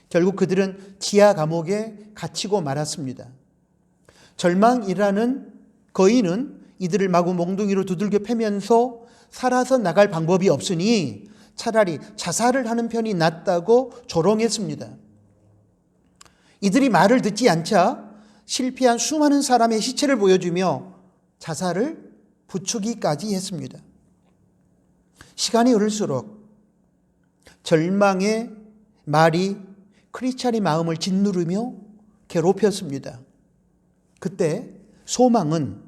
결국 그들은 지하 감옥에 갇히고 말았습니다. 절망이라는 거인은 이들을 마구 몽둥이로 두들겨 패면서 살아서 나갈 방법이 없으니 차라리 자살을 하는 편이 낫다고 조롱했습니다. 이들이 말을 듣지 않자 실패한 수많은 사람의 시체를 보여주며 자살을 부추기까지 했습니다. 시간이 흐를수록 절망의 말이 크리스찬의 마음을 짓누르며 괴롭혔습니다. 그때 소망은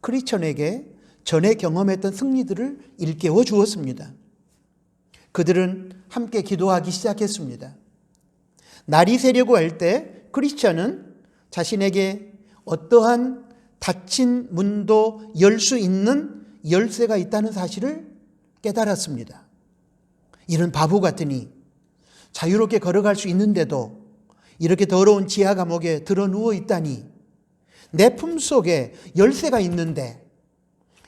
크리스찬에게 전에 경험했던 승리들을 일깨워 주었습니다. 그들은 함께 기도하기 시작했습니다. 날이 새려고 할 때 크리스찬은 자신에게 어떠한 닫힌 문도 열 수 있는 열쇠가 있다는 사실을 깨달았습니다. 이런 바보 같으니 자유롭게 걸어갈 수 있는데도 이렇게 더러운 지하 감옥에 드러누워 있다니, 내 품속에 열쇠가 있는데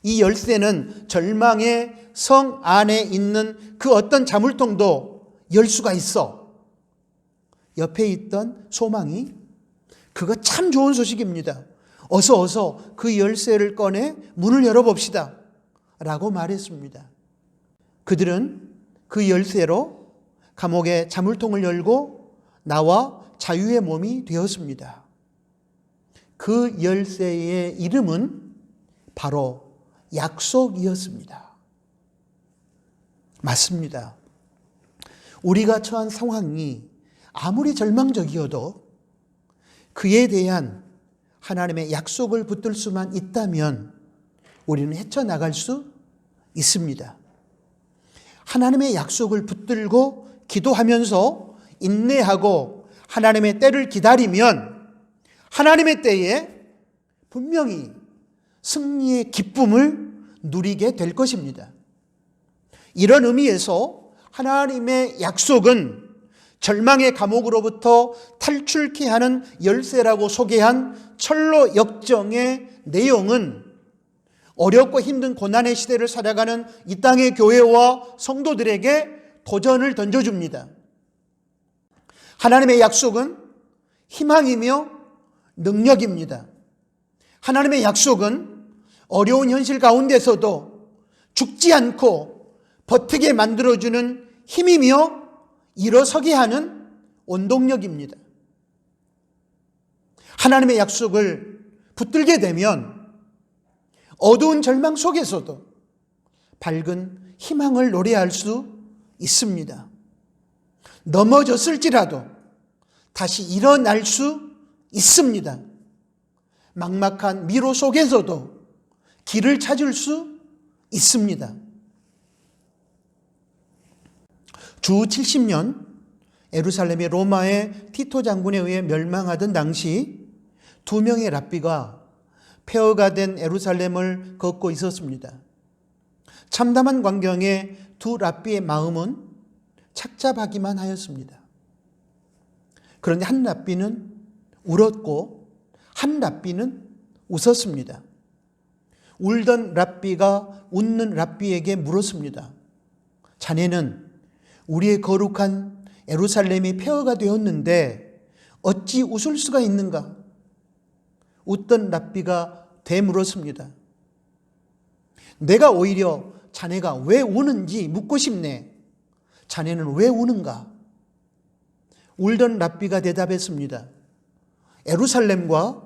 이 열쇠는 절망의 성 안에 있는 그 어떤 자물통도 열 수가 있어. 옆에 있던 소망이 그거 참 좋은 소식입니다. 어서 그 열쇠를 꺼내 문을 열어봅시다 라고 말했습니다. 그들은 그 열쇠로 감옥의 자물통을 열고 나와 자유의 몸이 되었습니다. 그 열쇠의 이름은 바로 약속이었습니다. 맞습니다. 우리가 처한 상황이 아무리 절망적이어도 그에 대한 하나님의 약속을 붙들 수만 있다면 우리는 헤쳐나갈 수 있습니다. 하나님의 약속을 붙들고 기도하면서 인내하고 하나님의 때를 기다리면 하나님의 때에 분명히 승리의 기쁨을 누리게 될 것입니다. 이런 의미에서 하나님의 약속은 절망의 감옥으로부터 탈출케 하는 열쇠라고 소개한 철로 역정의 내용은 어렵고 힘든 고난의 시대를 살아가는 이 땅의 교회와 성도들에게 도전을 던져줍니다. 하나님의 약속은 희망이며 능력입니다. 하나님의 약속은 어려운 현실 가운데서도 죽지 않고 버티게 만들어주는 힘이며 일어서게 하는 원동력입니다. 하나님의 약속을 붙들게 되면 어두운 절망 속에서도 밝은 희망을 노래할 수 있습니다. 넘어졌을지라도 다시 일어날 수 있습니다. 막막한 미로 속에서도 길을 찾을 수 있습니다. 주 70년 예루살렘이 로마의 티토 장군에 의해 멸망하던 당시 2명의 랍비가 폐허가 된 예루살렘을 걷고 있었습니다. 참담한 광경에 두 랍비의 마음은 착잡하기만 하였습니다. 그런데 한 랍비는 울었고 한 랍비는 웃었습니다. 울던 랍비가 웃는 랍비에게 물었습니다. 자네는 우리의 거룩한 예루살렘이 폐허가 되었는데 어찌 웃을 수가 있는가? 웃던 랍비가 되물었습니다. 내가 오히려 자네가 왜 우는지 묻고 싶네. 자네는 왜 우는가? 울던 랍비가 대답했습니다. 예루살렘과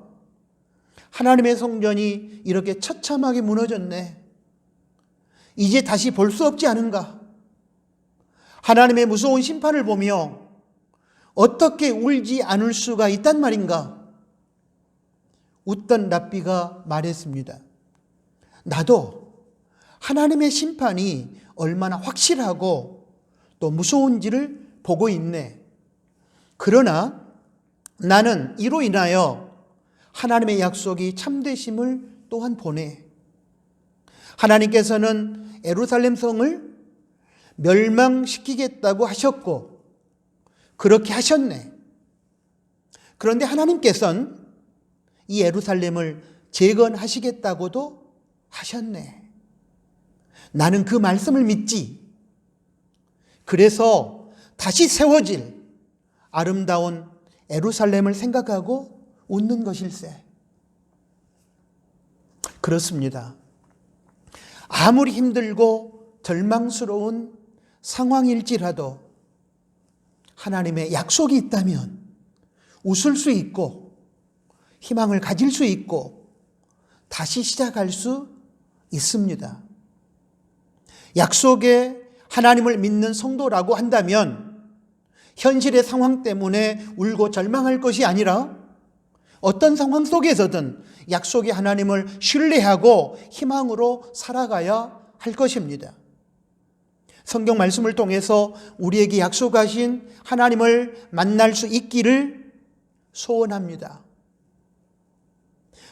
하나님의 성전이 이렇게 처참하게 무너졌네. 이제 다시 볼 수 없지 않은가? 하나님의 무서운 심판을 보며 어떻게 울지 않을 수가 있단 말인가? 웃던 랍비가 말했습니다. 나도 하나님의 심판이 얼마나 확실하고 또 무서운지를 보고 있네. 그러나 나는 이로 인하여 하나님의 약속이 참되심을 또한 보네. 하나님께서는 예루살렘 성을 멸망시키겠다고 하셨고 그렇게 하셨네. 그런데 하나님께서는 이 예루살렘을 재건하시겠다고도 하셨네. 나는 그 말씀을 믿지. 그래서 다시 세워질 아름다운 예루살렘을 생각하고 웃는 것일세. 그렇습니다. 아무리 힘들고 절망스러운 상황일지라도 하나님의 약속이 있다면 웃을 수 있고 희망을 가질 수 있고 다시 시작할 수 있습니다. 약속에 하나님을 믿는 성도라고 한다면 현실의 상황 때문에 울고 절망할 것이 아니라 어떤 상황 속에서든 약속의 하나님을 신뢰하고 희망으로 살아가야 할 것입니다. 성경 말씀을 통해서 우리에게 약속하신 하나님을 만날 수 있기를 소원합니다.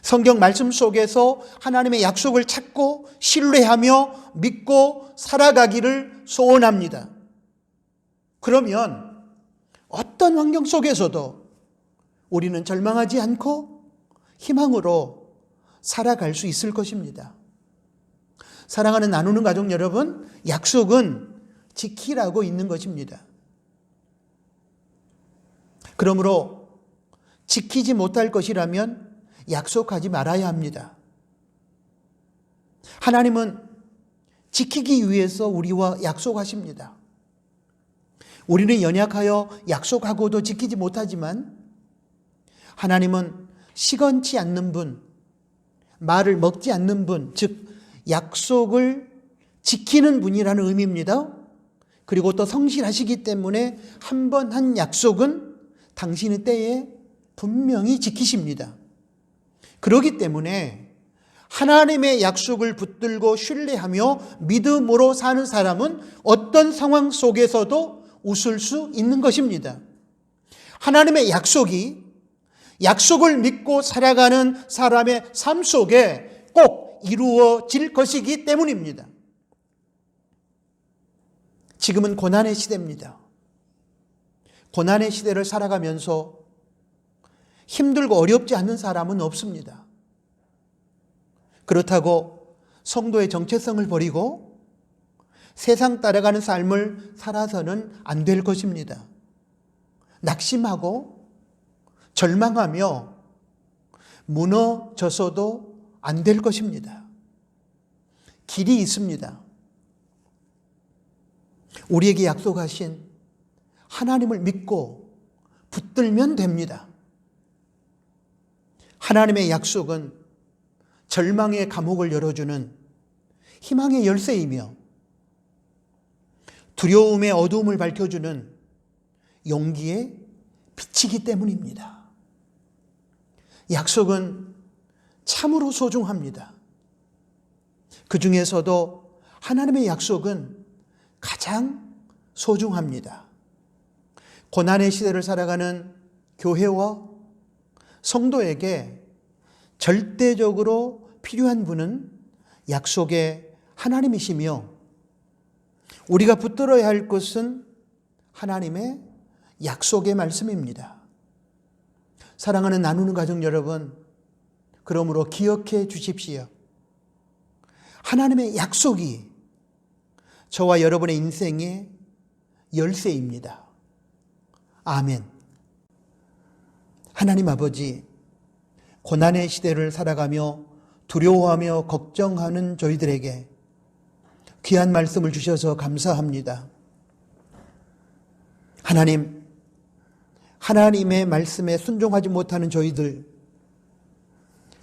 성경 말씀 속에서 하나님의 약속을 찾고 신뢰하며 믿고 살아가기를 소원합니다. 그러면 어떤 환경 속에서도 우리는 절망하지 않고 희망으로 살아갈 수 있을 것입니다. 사랑하는 나누는 가족 여러분, 약속은 지키라고 있는 것입니다. 그러므로 지키지 못할 것이라면 약속하지 말아야 합니다. 하나님은 지키기 위해서 우리와 약속하십니다. 우리는 연약하여 약속하고도 지키지 못하지만 하나님은 시건치 않는 분, 말을 먹지 않는 분, 즉 약속을 지키는 분이라는 의미입니다. 그리고 또 성실하시기 때문에 한 번 한 약속은 당신의 때에 분명히 지키십니다. 그렇기 때문에 하나님의 약속을 붙들고 신뢰하며 믿음으로 사는 사람은 어떤 상황 속에서도 웃을 수 있는 것입니다. 하나님의 약속을 믿고 살아가는 사람의 삶 속에 꼭 이루어질 것이기 때문입니다. 지금은 고난의 시대입니다. 고난의 시대를 살아가면서 힘들고 어렵지 않는 사람은 없습니다. 그렇다고 성도의 정체성을 버리고 세상 따라가는 삶을 살아서는 안 될 것입니다. 낙심하고 절망하며 무너져서도 안 될 것입니다. 길이 있습니다. 우리에게 약속하신 하나님을 믿고 붙들면 됩니다. 하나님의 약속은 절망의 감옥을 열어주는 희망의 열쇠이며 두려움의 어두움을 밝혀주는 용기의 빛이기 때문입니다. 약속은 참으로 소중합니다. 그 중에서도 하나님의 약속은 가장 소중합니다. 고난의 시대를 살아가는 교회와 성도에게 절대적으로 필요한 분은 약속의 하나님이시며 우리가 붙들어야 할 것은 하나님의 약속의 말씀입니다. 사랑하는 나누는 가족 여러분, 그러므로 기억해 주십시오. 하나님의 약속이 저와 여러분의 인생의 열쇠입니다. 아멘. 하나님 아버지, 고난의 시대를 살아가며 두려워하며 걱정하는 저희들에게 귀한 말씀을 주셔서 감사합니다. 하나님, 하나님의 말씀에 순종하지 못하는 저희들,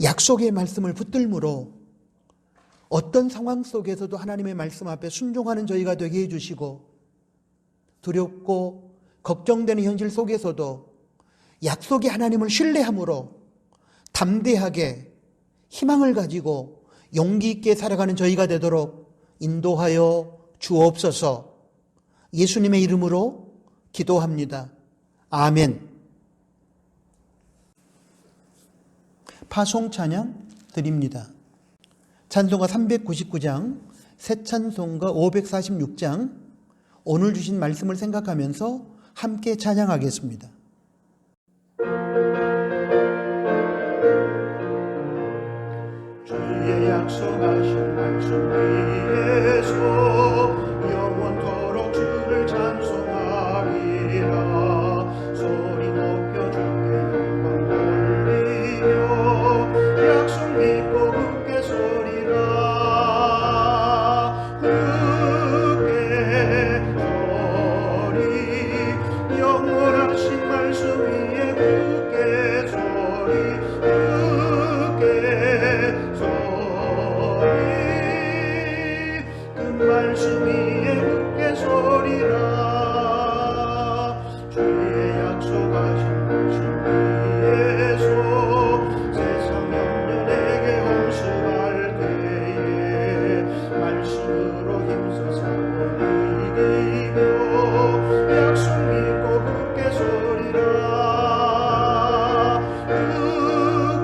약속의 말씀을 붙들므로 어떤 상황 속에서도 하나님의 말씀 앞에 순종하는 저희가 되게 해주시고, 두렵고 걱정되는 현실 속에서도 약속의 하나님을 신뢰함으로 담대하게 희망을 가지고 용기 있게 살아가는 저희가 되도록 인도하여 주옵소서. 예수님의 이름으로 기도합니다. 아멘. 파송 찬양 드립니다. 찬송가 399장, 새 찬송가 546장, 오늘 주신 말씀을 생각하면서 함께 찬양하겠습니다. 주의 약속하신 말씀 위에서 영원토록 주를 찬송하리라. 소리 높여 주께 영광 돌리며 약속 믿고 굳게 서리라. 굳게 서리 영원하신 말씀 위에 굳게 서리. 그 말씀 위에 굳게 서리라. 주의 약속하신 말씀 위에서 세상 염려내게 홍수할 때에 말씀으로 힘써 싸워 이기며 약속 믿고 굳게 서리라.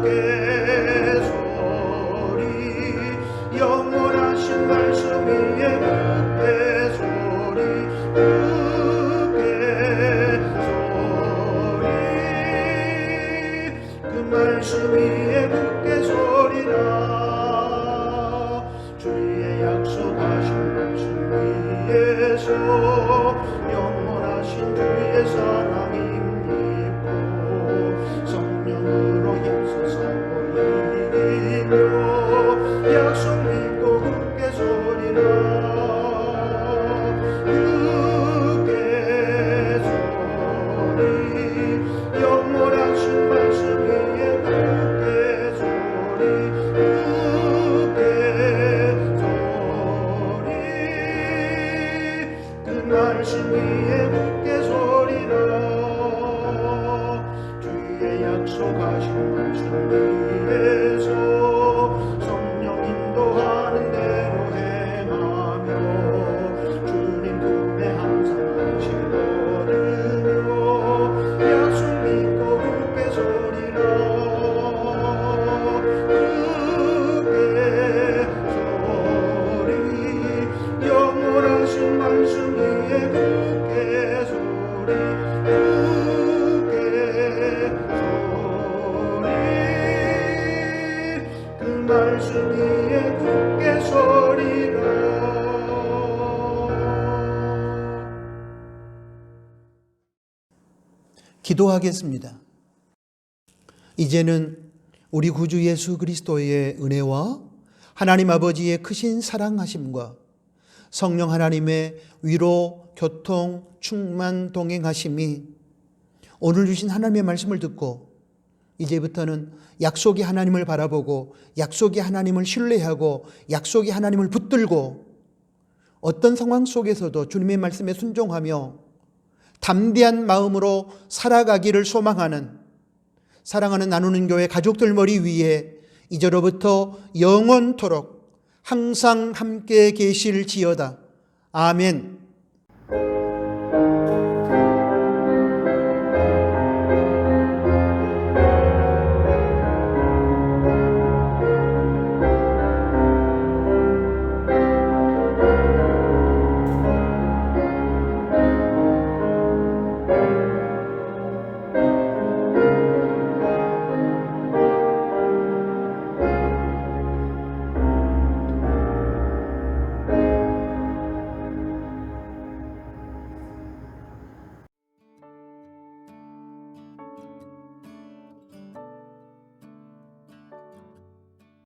굳게 서리 영원하신 말씀 위에 굳게 서리. 굳게 서리 그 말씀 위에 굳게 서리라. 주의 약속하신 말씀 위에서 영원하신 주의 사랑 힘입고 성령으로 힘써 싸워 이기며 약속 믿고 굳게 서리라. 굳게 서리 영원하신 말씀 위에 굳게 서리. 굳게 서리 그 말씀 위에 굳게 서리라. 주의 약속하신 말씀 위에서 성령 인도하는 대로 행하며 주님 품에 항상 안식 얻으며 약속 믿고 굳게 서리라. 굳게 서리 영원하신 말씀 위에 굳게 서리. 굳게 서리 그 말씀 위에 굳게 서리라. 기도하겠습니다. 이제는 우리 구주 예수 그리스도의 은혜와 하나님 아버지의 크신 사랑하심과 성령 하나님의 위로, 교통, 충만, 동행하심이 오늘 주신 하나님의 말씀을 듣고 이제부터는 약속의 하나님을 바라보고 약속의 하나님을 신뢰하고 약속의 하나님을 붙들고 어떤 상황 속에서도 주님의 말씀에 순종하며 담대한 마음으로 살아가기를 소망하는 사랑하는 나누는 교회 가족들 머리 위에 이제로부터 영원토록 항상 함께 계실지어다. 아멘.